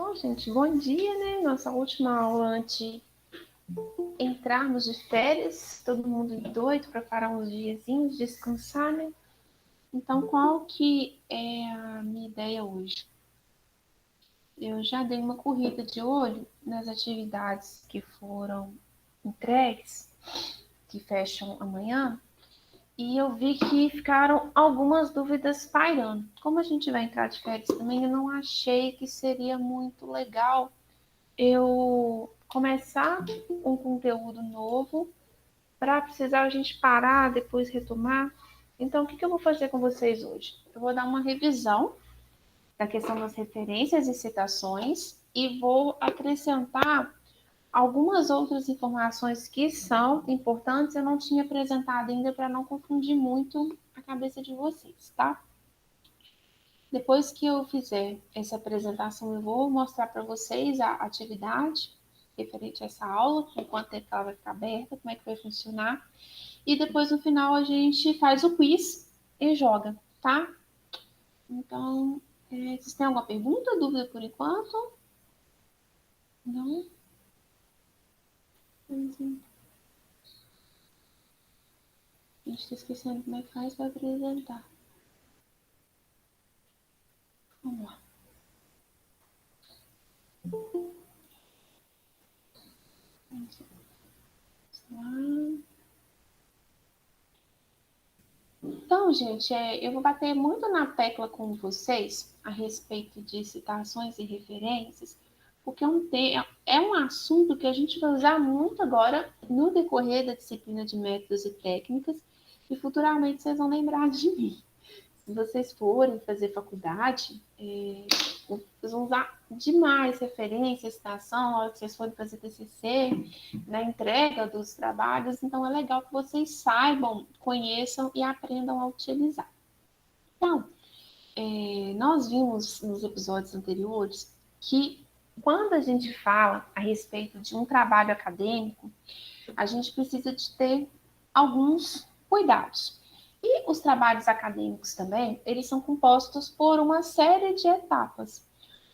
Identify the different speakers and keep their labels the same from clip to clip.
Speaker 1: Então, gente, bom dia, né? Nossa última aula antes de entrarmos de férias. Todo mundo doido para parar uns diazinhos, descansar, né? Então, qual que é a minha ideia hoje? Eu já dei uma corrida de olho nas atividades que foram entregues, que fecham amanhã, e eu vi que ficaram algumas dúvidas pairando. Como a gente vai entrar de férias também, eu não achei que seria muito legal eu começar um conteúdo novo para precisar a gente parar, depois retomar. Então, o que eu vou fazer com vocês hoje? Eu vou dar uma revisão da questão das referências e citações e vou acrescentar algumas outras informações que são importantes, eu não tinha apresentado ainda para não confundir muito a cabeça de vocês, tá? Depois que eu fizer essa apresentação, eu vou mostrar para vocês a atividade referente a essa aula, com quanto tempo ela vai ficar aberta, como é que vai funcionar. E depois, no final, a gente faz o quiz e joga, tá? Então, vocês têm alguma pergunta, dúvida por enquanto? Não? A gente está esquecendo como é que faz para apresentar. Vamos lá. Então, gente, eu vou bater muito na tecla com vocês a respeito de citações e referências, porque é um assunto que a gente vai usar muito agora no decorrer da disciplina de métodos e técnicas, e futuramente vocês vão lembrar de mim. Se vocês forem fazer faculdade, vocês vão usar demais referência, citação, na hora que vocês forem fazer TCC, na entrega dos trabalhos. Então, é legal que vocês saibam, conheçam e aprendam a utilizar. Então, nós vimos nos episódios anteriores que quando a gente fala a respeito de um trabalho acadêmico, a gente precisa de ter alguns cuidados. E os trabalhos acadêmicos também, eles são compostos por uma série de etapas.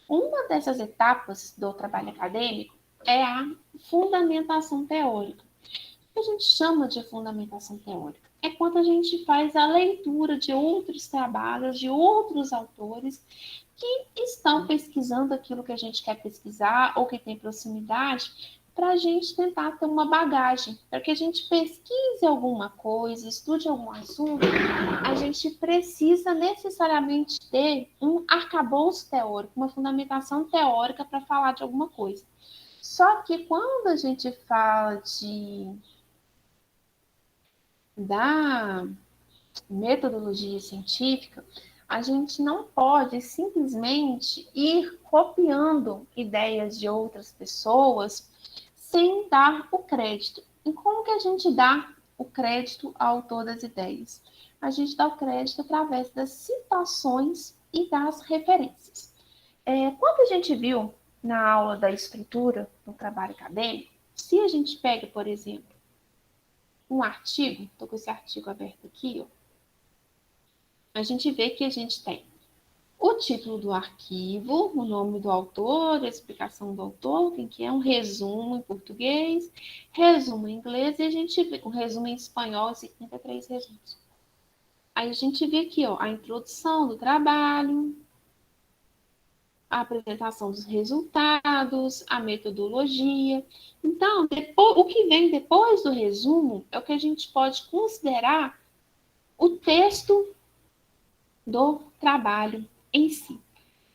Speaker 1: Uma dessas etapas do trabalho acadêmico é a fundamentação teórica. O que a gente chama de fundamentação teórica? É quando a gente faz a leitura de outros trabalhos, de outros autores que estão pesquisando aquilo que a gente quer pesquisar ou que tem proximidade, para a gente tentar ter uma bagagem, para que a gente pesquise alguma coisa, estude algum assunto, a gente precisa necessariamente ter um arcabouço teórico, uma fundamentação teórica para falar de alguma coisa. Só que quando a gente fala da metodologia científica, a gente não pode simplesmente ir copiando ideias de outras pessoas sem dar o crédito. E como que a gente dá o crédito ao autor das ideias? A gente dá o crédito através das citações e das referências. Quando a gente viu na aula da estrutura do trabalho acadêmico, se a gente pega, por exemplo, um artigo, estou com esse artigo aberto aqui, ó, a gente vê que a gente tem o título do arquivo, o nome do autor, a explicação do autor, quem que é, um resumo em português, resumo em inglês, e a gente vê um resumo em espanhol, 53 resumos. Aí a gente vê aqui, ó, a introdução do trabalho, a apresentação dos resultados, a metodologia. Então, depois, o que vem depois do resumo é o que a gente pode considerar o texto do trabalho em si.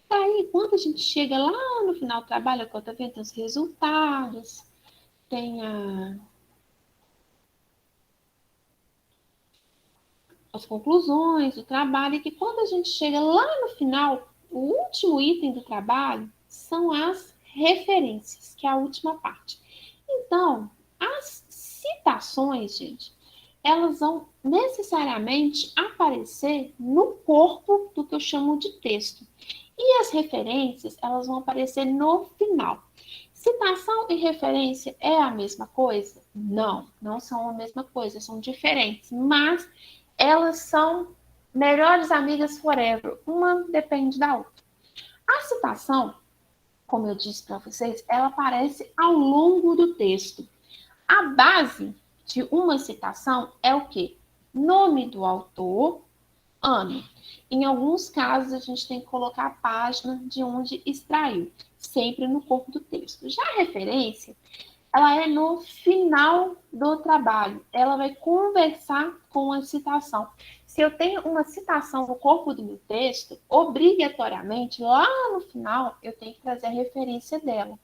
Speaker 1: Aí, quando a gente chega lá no final do trabalho, tá vendo, tem os resultados, tem as conclusões do trabalho, e que quando a gente chega lá no final, o último item do trabalho são as referências, que é a última parte. Então, as citações, gente, elas vão necessariamente aparecer no corpo do que eu chamo de texto. E as referências, elas vão aparecer no final. Citação e referência é a mesma coisa? Não, não são a mesma coisa, são diferentes, mas elas são melhores amigas forever. Uma depende da outra. A citação, como eu disse para vocês, ela aparece ao longo do texto. A base de uma citação é o quê? Nome do autor, ano. Em alguns casos, a gente tem que colocar a página de onde extraiu, sempre no corpo do texto. Já a referência, ela é no final do trabalho. Ela vai conversar com a citação. Se eu tenho uma citação no corpo do meu texto, obrigatoriamente, lá no final, eu tenho que trazer a referência dela.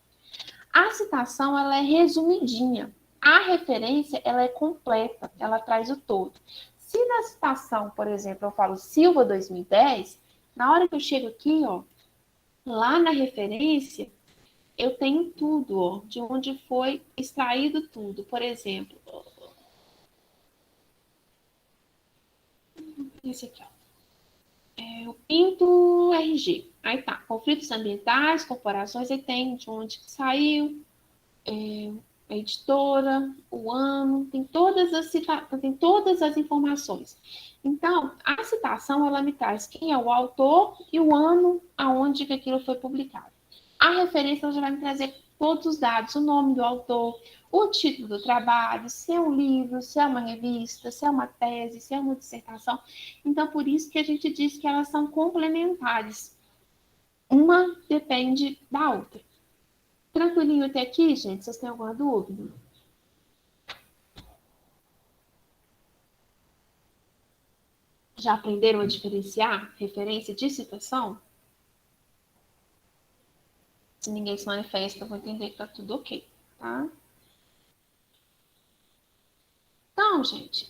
Speaker 1: A citação, ela é resumidinha. A referência, ela é completa, ela traz o todo. Se na citação, por exemplo, eu falo Silva 2010, na hora que eu chego aqui, ó, lá na referência, eu tenho tudo, ó, de onde foi extraído tudo. Por exemplo, esse aqui, ó. É o Pinto RG. Aí tá, conflitos ambientais, corporações, aí tem de onde saiu, a editora, o ano, tem todas as informações. Então, a citação, ela me traz quem é o autor e o ano aonde que aquilo foi publicado. A referência, ela já vai me trazer todos os dados, o nome do autor, o título do trabalho, se é um livro, se é uma revista, se é uma tese, se é uma dissertação. Então, por isso que a gente diz que elas são complementares. Uma depende da outra. Tranquilinho até aqui, gente? Vocês têm alguma dúvida? Já aprenderam a diferenciar referência de citação? Se ninguém se manifesta, eu vou entender que tá tudo ok, tá? Então, gente,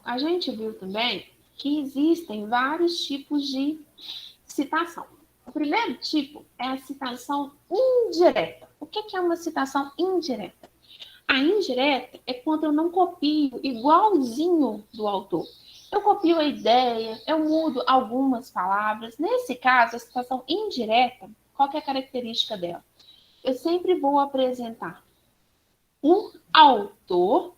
Speaker 1: a gente viu também que existem vários tipos de citação. O primeiro tipo é a citação indireta. O que é uma citação indireta? A indireta é quando eu não copio igualzinho do autor. Eu copio a ideia, eu mudo algumas palavras. Nesse caso, a citação indireta, qual que é a característica dela? Eu sempre vou apresentar o autor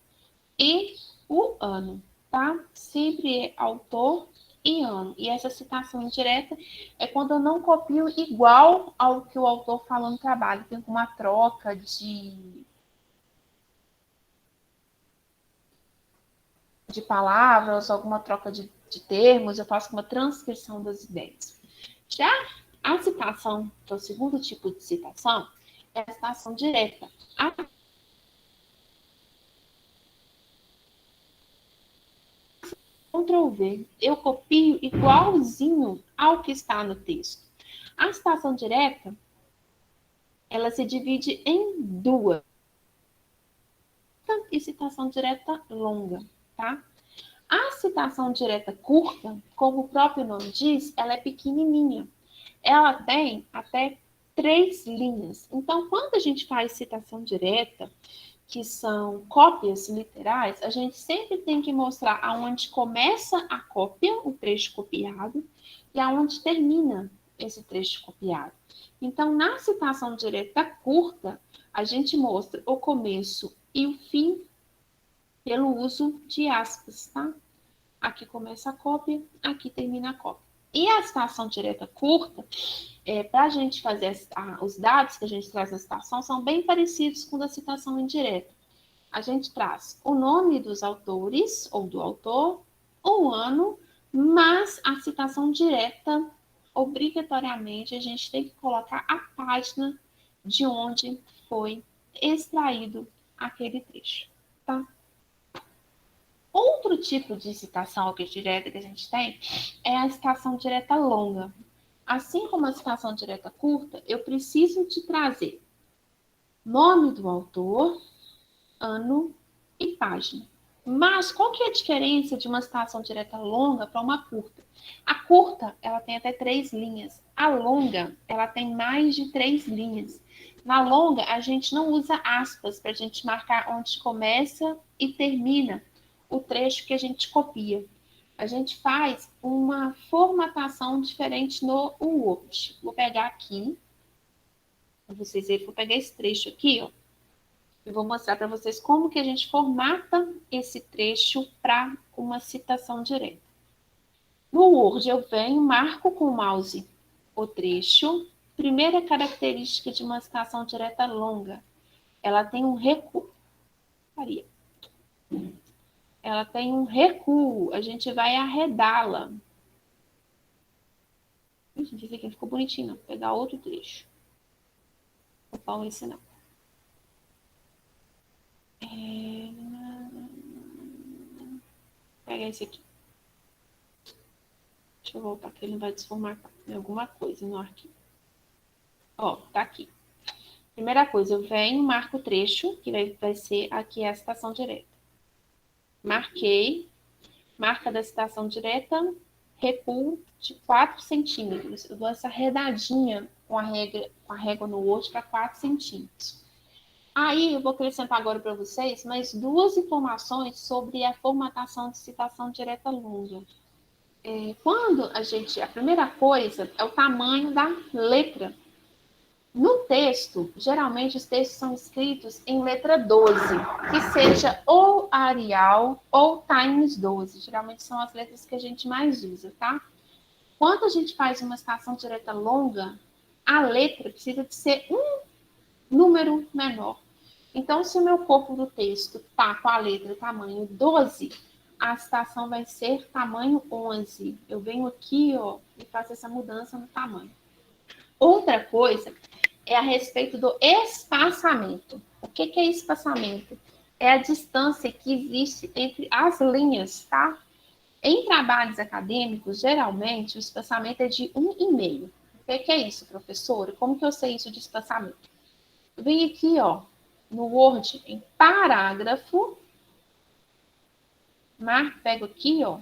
Speaker 1: e o ano, tá? Sempre é autor e ano. E essa citação indireta é quando eu não copio igual ao que o autor falou no trabalho. Tem uma troca de palavras, alguma troca de termos, eu faço uma transcrição das ideias. Já a citação, que é o segundo tipo de citação, é a citação direta. A Ctrl V, eu copio igualzinho ao que está no texto. A citação direta, ela se divide em duas. E citação direta longa, tá? A citação direta curta, como o próprio nome diz, ela é pequenininha. Ela tem até 3 linhas. Então, quando a gente faz citação direta, que são cópias literais, a gente sempre tem que mostrar aonde começa a cópia, o trecho copiado, e aonde termina esse trecho copiado. Então, na citação direta curta, a gente mostra o começo e o fim pelo uso de aspas, tá? Aqui começa a cópia, aqui termina a cópia. E a citação direta curta, para a gente fazer os dados que a gente traz na citação, são bem parecidos com a da citação indireta. A gente traz o nome dos autores, ou do autor, o ano, mas a citação direta, obrigatoriamente, a gente tem que colocar a página de onde foi extraído aquele trecho, tá? Outro tipo de citação direta que a gente tem é a citação direta longa. Assim como a citação direta curta, eu preciso te trazer nome do autor, ano e página. Mas qual que é a diferença de uma citação direta longa para uma curta? A curta, ela tem até 3 linhas. A longa, ela tem mais de 3 linhas. Na longa, a gente não usa aspas para a gente marcar onde começa e termina o trecho que a gente copia. A gente faz uma formatação diferente no Word. Vou pegar aqui, para vocês verem, vou pegar esse trecho aqui, ó. Eu vou mostrar para vocês como que a gente formata esse trecho para uma citação direta. No Word, eu venho, marco com o mouse o trecho, Primeira característica de uma citação direta longa, ela tem um recuo. Ela tem um recuo, a gente vai arredá-la. Gente, esse aqui ficou bonitinho, não. Vou pegar outro trecho. Não vou esse não. Pega esse aqui. Deixa eu voltar, que ele não vai desformatar alguma coisa no arquivo. Ó, tá aqui. Primeira coisa, eu venho, marco o trecho, que vai ser aqui a citação direta. Marquei, marca da citação direta, recuo de 4 centímetros. Eu dou essa redadinha com a régua no Word para 4 centímetros. Aí eu vou acrescentar agora para vocês mais 2 informações sobre a formatação de citação direta longa. A primeira coisa é o tamanho da letra. No texto, geralmente os textos são escritos em letra 12, que seja ou Arial ou Times 12. Geralmente são as letras que a gente mais usa, tá? Quando a gente faz uma citação direta longa, a letra precisa de ser um número menor. Então, se o meu corpo do texto tá com a letra tamanho 12, a citação vai ser tamanho 11. Eu venho aqui, ó, e faço essa mudança no tamanho. Outra coisa é a respeito do espaçamento. O que é espaçamento? É a distância que existe entre as linhas, tá? Em trabalhos acadêmicos, geralmente, o espaçamento é de 1,5. O que é isso, professora? Como que eu sei isso de espaçamento? Eu venho aqui, ó, no Word, em parágrafo, pego aqui, ó,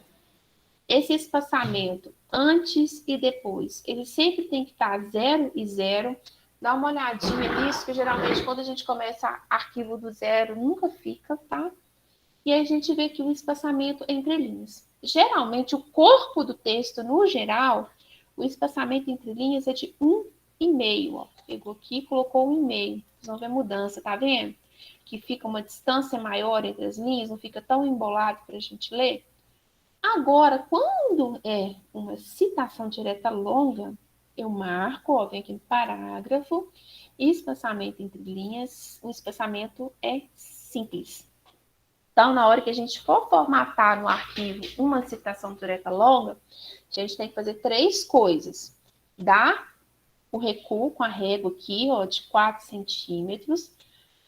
Speaker 1: esse espaçamento antes e depois, ele sempre tem que estar 0 e 0. Dá uma olhadinha nisso, que geralmente quando a gente começa arquivo do zero, nunca fica, tá? E aí a gente vê aqui o espaçamento entre linhas. Geralmente, o corpo do texto, no geral, o espaçamento entre linhas é de 1,5, ó. Pegou aqui e colocou 1,5. Vocês vão ver a mudança, tá vendo? Que fica uma distância maior entre as linhas, não fica tão embolado para a gente ler. Agora, quando é uma citação direta longa, eu marco, ó, vem aqui no parágrafo, espaçamento entre linhas, o espaçamento é simples. Então, na hora que a gente for formatar no arquivo uma citação direta longa, a gente tem que fazer 3 coisas. Dar o recuo com a régua aqui, ó, de 4 centímetros,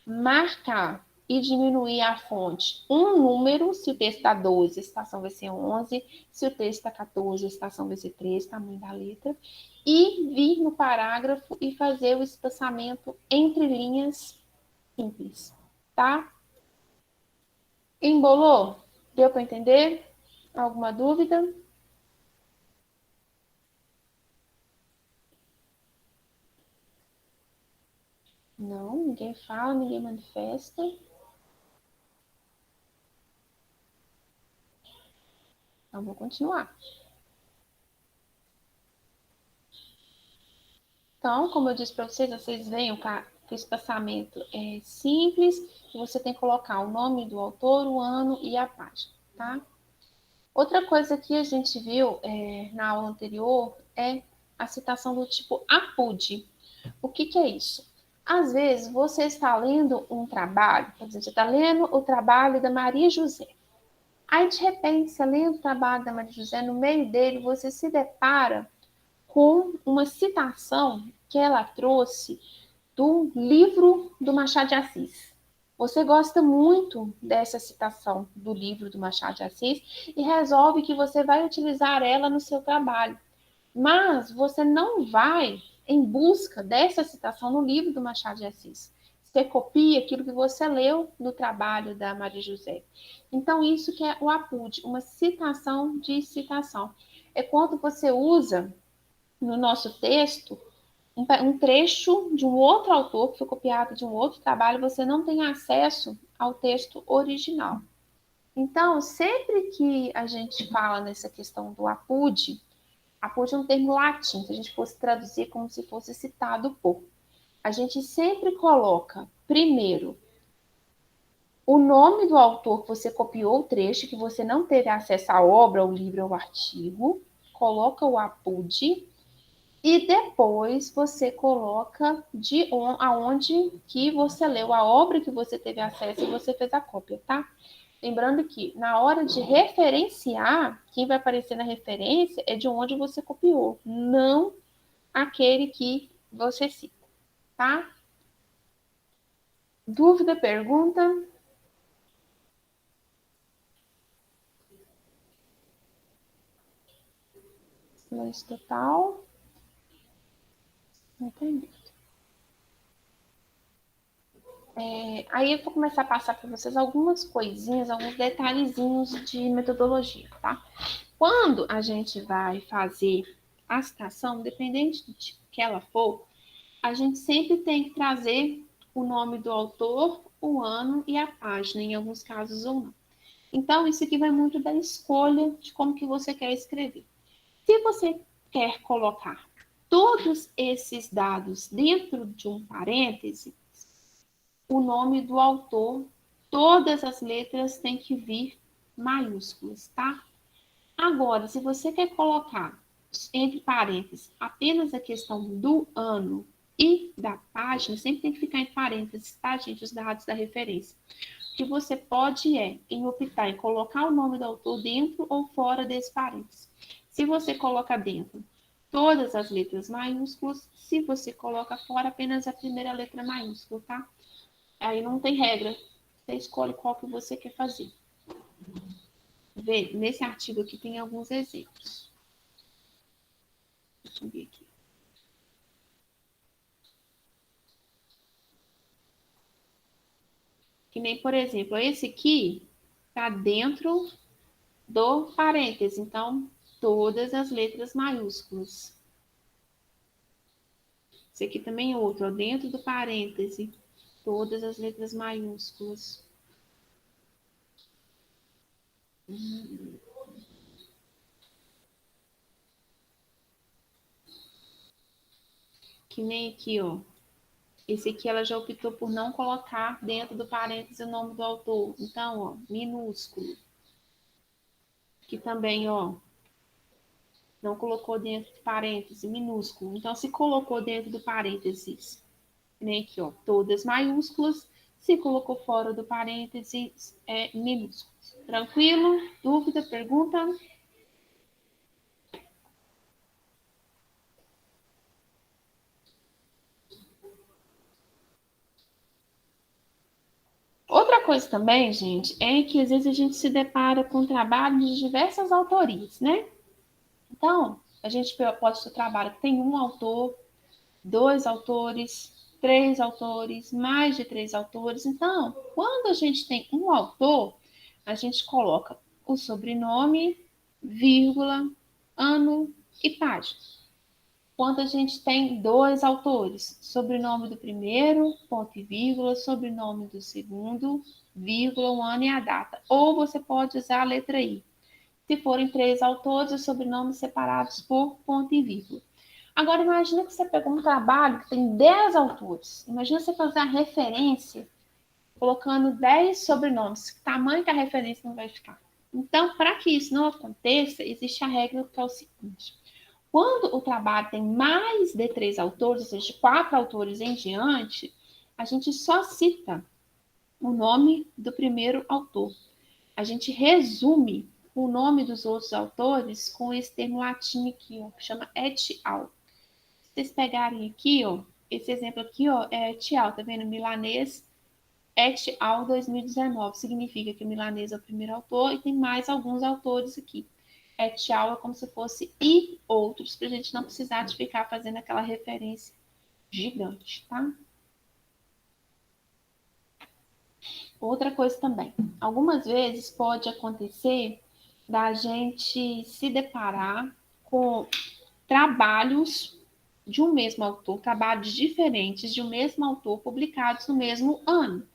Speaker 1: marcar e diminuir a fonte um número, se o texto está 12, a citação vai ser 11, se o texto está 14, a citação vai ser 13, tamanho da letra, e vir no parágrafo e fazer o espaçamento entre linhas simples, tá? Embolou? Deu para entender? Alguma dúvida? Não, ninguém fala, ninguém manifesta. Então, vou continuar. Então, como eu disse para vocês veem que o espaçamento é simples, que você tem que colocar o nome do autor, o ano e a página, tá? Outra coisa que a gente viu na aula anterior é a citação do tipo APUD. O que é isso? Às vezes, você está lendo um trabalho, por exemplo, você está lendo o trabalho da Maria José. Aí, de repente, você lendo o trabalho da Maria José, no meio dele, você se depara com uma citação que ela trouxe do livro do Machado de Assis. Você gosta muito dessa citação do livro do Machado de Assis e resolve que você vai utilizar ela no seu trabalho. Mas você não vai em busca dessa citação no livro do Machado de Assis. Você copia aquilo que você leu no trabalho da Maria José. Então, isso que é o APUD, uma citação de citação. É quando você usa no nosso texto um trecho de um outro autor que foi copiado de um outro trabalho, você não tem acesso ao texto original. Então, sempre que a gente fala nessa questão do APUD é um termo latim, se a gente fosse traduzir como se fosse citado por. A gente sempre coloca, primeiro, o nome do autor que você copiou o trecho, que você não teve acesso à obra, ao livro ou ao artigo, coloca o APUD, E depois você coloca aonde que você leu, a obra que você teve acesso e você fez a cópia, tá? Lembrando que na hora de referenciar, quem vai aparecer na referência é de onde você copiou, não aquele que você cita, tá? Dúvida, pergunta? Silêncio total. Entendi. Aí eu vou começar a passar para vocês algumas coisinhas, alguns detalhezinhos de metodologia, tá? Quando a gente vai fazer a citação, independente de que ela for, a gente sempre tem que trazer o nome do autor, o ano e a página, em alguns casos ou não. Então, isso aqui vai muito da escolha de como que você quer escrever. Se você quer colocar todos esses dados dentro de um parêntese, o nome do autor, todas as letras têm que vir maiúsculas, tá? Agora, se você quer colocar entre parênteses apenas a questão do ano e da página, sempre tem que ficar em parênteses, tá, gente? Os dados da referência. O que você pode em optar em colocar o nome do autor dentro ou fora desse parênteses. Se você coloca dentro todas as letras maiúsculas, se você coloca fora apenas a primeira letra maiúscula, tá? Aí não tem regra. Você escolhe qual que você quer fazer. Vê, nesse artigo aqui tem alguns exemplos. Deixa eu subir aqui. Que nem, por exemplo, esse aqui está dentro do parêntese. Então, todas as letras maiúsculas. Esse aqui também é outro, ó, dentro do parêntese. Todas as letras maiúsculas. Que nem aqui, ó. Esse aqui ela já optou por não colocar dentro do parêntese o nome do autor. Então, ó, minúsculo. Aqui também, ó, não colocou dentro do parêntese, minúsculo. Então, se colocou dentro do parênteses, nem aqui, ó, todas maiúsculas. Se colocou fora do parênteses, é minúsculo. Tranquilo? Dúvida, pergunta? Outra coisa também, gente, é que às vezes a gente se depara com trabalhos de diversas autorias, né? Então, a gente pode ter trabalho que tem um autor, dois autores, três autores, mais de três autores. Então, quando a gente tem um autor, a gente coloca o sobrenome, vírgula, ano e página. Quando a gente tem dois autores, sobrenome do primeiro, ponto e vírgula, sobrenome do segundo, vírgula, o ano e a data. Ou você pode usar a letra I. Se forem três autores, os sobrenomes separados por ponto e vírgula. Agora, imagina que você pegou um trabalho que tem 10 autores. Imagina você fazer a referência colocando 10 sobrenomes. Que tamanho que a referência não vai ficar? Então, para que isso não aconteça, existe a regra que é o seguinte. Quando o trabalho tem mais de 3 autores, ou seja, de 4 autores em diante, a gente só cita o nome do primeiro autor. A gente resume o nome dos outros autores com esse termo latim aqui, ó, que chama et al. Se vocês pegarem aqui, ó, esse exemplo aqui, ó, é et al, tá vendo? Milanês et al 2019. Significa que o milanês é o primeiro autor e tem mais alguns autores aqui. Et al é como se fosse e outros, para a gente não precisar de ficar fazendo aquela referência gigante, tá? Outra coisa também, algumas vezes pode acontecer da gente se deparar com trabalhos de um mesmo autor, trabalhos diferentes de um mesmo autor publicados no mesmo ano.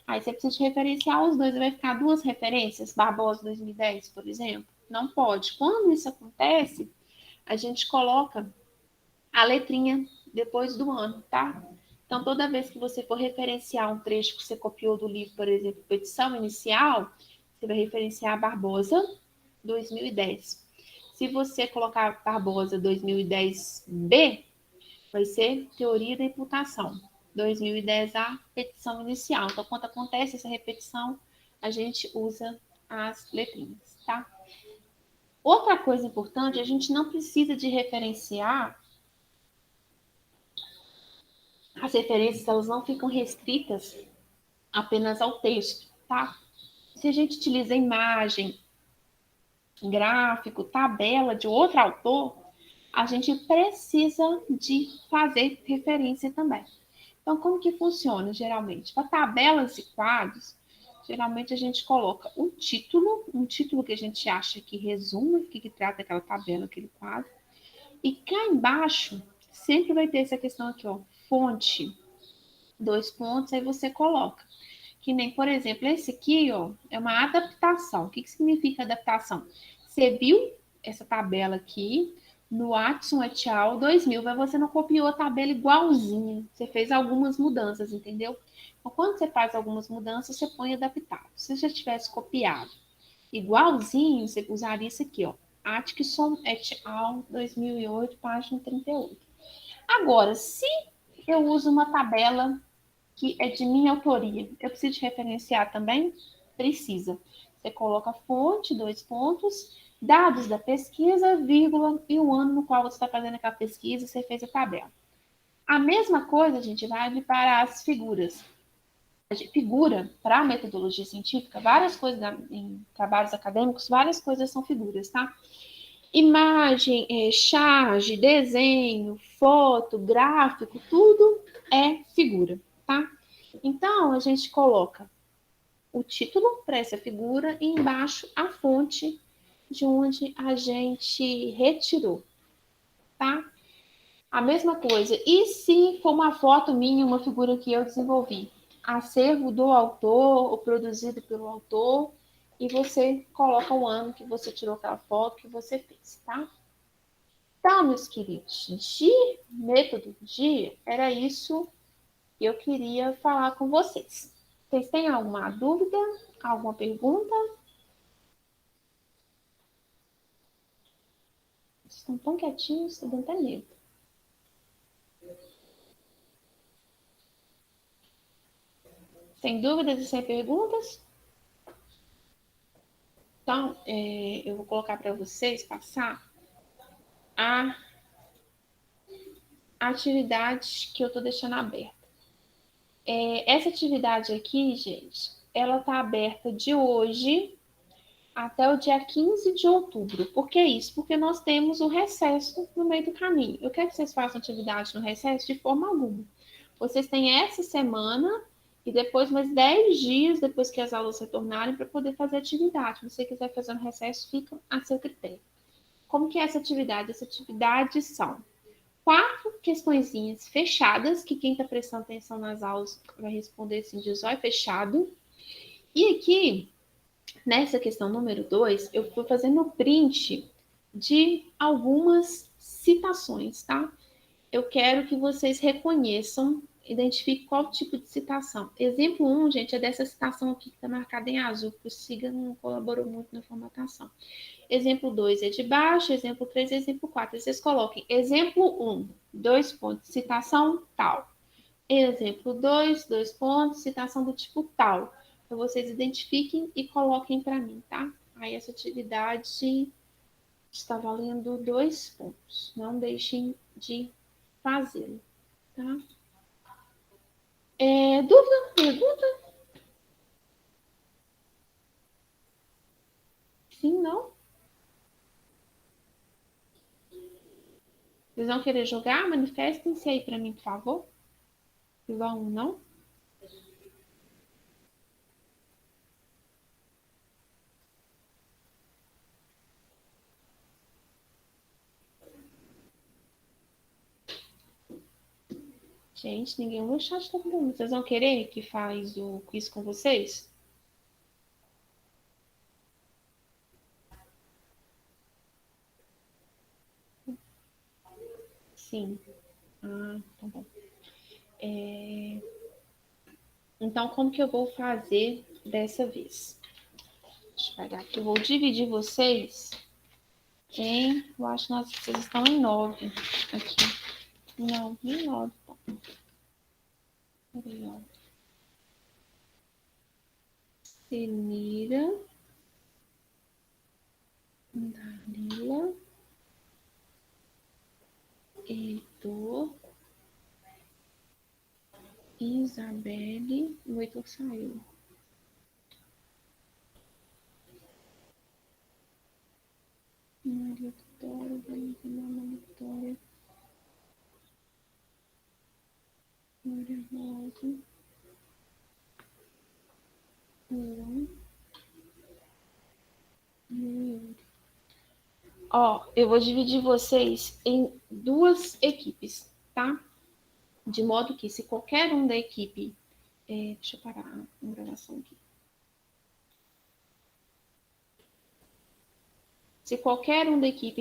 Speaker 1: Aí você precisa referenciar os dois, vai ficar duas referências, Barbosa 2010, por exemplo? Não pode. Quando isso acontece, a gente coloca a letrinha depois do ano, tá? Então, toda vez que você for referenciar um trecho que você copiou do livro, por exemplo, Petição Inicial, você vai referenciar Barbosa 2010. Se você colocar Barbosa 2010B, vai ser teoria da imputação. 2010A, repetição inicial. Então, quando acontece essa repetição, a gente usa as letrinhas, tá? Outra coisa importante, a gente não precisa de referenciar. As referências, elas não ficam restritas apenas ao texto, tá? Se a gente utiliza imagem, gráfico, tabela de outro autor, a gente precisa de fazer referência também. Então, como que funciona geralmente? Para tabelas e quadros, geralmente a gente coloca um título que a gente acha que resume o que trata aquela tabela, aquele quadro. E cá embaixo, sempre vai ter essa questão aqui, ó, fonte, 2 pontos, aí você coloca. Que nem, por exemplo, esse aqui, ó, é uma adaptação. O que significa adaptação? Você viu essa tabela aqui no Watson et al. 2000, mas você não copiou a tabela igualzinha. Você fez algumas mudanças, entendeu? Então, quando você faz algumas mudanças, você põe adaptado. Se você já tivesse copiado igualzinho, você usaria isso aqui, ó. Atkinson et al. 2008, página 38. Agora, se eu uso uma tabela que é de minha autoria, eu preciso referenciar também? Precisa. Você coloca fonte, 2 pontos, dados da pesquisa, vírgula, e o ano no qual você está fazendo aquela pesquisa, você fez a tabela. A mesma coisa, a gente vai para as figuras. Figura, para a metodologia científica, várias coisas em trabalhos acadêmicos, várias coisas são figuras, tá? Imagem, charge, desenho, foto, gráfico, tudo é figura, tá? Então, a gente coloca o título para essa figura e embaixo a fonte de onde a gente retirou, tá? A mesma coisa. E se for uma foto minha, uma figura que eu desenvolvi? Acervo do autor, ou produzido pelo autor, e você coloca o ano que você tirou aquela foto que você fez, tá? Então, meus queridos, de metodologia, era isso que eu queria falar com vocês. Vocês têm alguma dúvida? Alguma pergunta? Estão tão quietinhos, estou dando até medo. Sem dúvidas e sem perguntas? Então, eu vou colocar para vocês passar a atividade que eu estou deixando aberta. Essa atividade aqui, gente, ela está aberta de hoje até o dia 15 de outubro. Por que isso? Porque nós temos o recesso no meio do caminho. Eu quero que vocês façam atividade no recesso de forma alguma. Vocês têm essa semana e depois mais 10 dias depois que as aulas retornarem para poder fazer atividade. Se você quiser fazer no recesso, fica a seu critério. Como que é essa atividade? Essa atividade são 4 questõezinhas fechadas, que quem está prestando atenção nas aulas vai responder assim, de zóio fechado. E aqui, nessa questão número 2, eu fui fazendo print de algumas citações, tá? Eu quero que vocês reconheçam, identifiquem qual tipo de citação. Exemplo 1, gente, é dessa citação aqui que está marcada em azul, porque o SIGA não colaborou muito na formatação. Exemplo 2 é de baixo, exemplo 3 é exemplo 4. Vocês coloquem exemplo 1, 2 pontos, citação tal. Exemplo 2, 2 pontos, citação do tipo tal. Então, vocês identifiquem e coloquem para mim, tá? Aí, essa atividade está valendo 2 pontos. Não deixem de fazê-lo, tá? Dúvida? Pergunta? Sim, não? Vocês vão querer jogar? Manifestem-se aí para mim, por favor. Vão, não? Gente, ninguém no chat está perguntando. Vocês vão querer que faz o quiz com vocês? Sim. Ah, tá bom. Então, como que eu vou fazer dessa vez? Deixa eu pegar aqui. Eu vou dividir vocês Eu acho que vocês estão em 9 aqui. Não, em 9. Peraí, ó. Senira, Dalila, Heitor, Isabelle, o Heitor saiu. Maria Vitória, Maria Vitória, Maria Rosa, Luan, Yuri. Ó, eu vou dividir vocês em 2 equipes, tá? De modo que se qualquer um da equipe... deixa eu parar a gravação aqui. Se qualquer um da equipe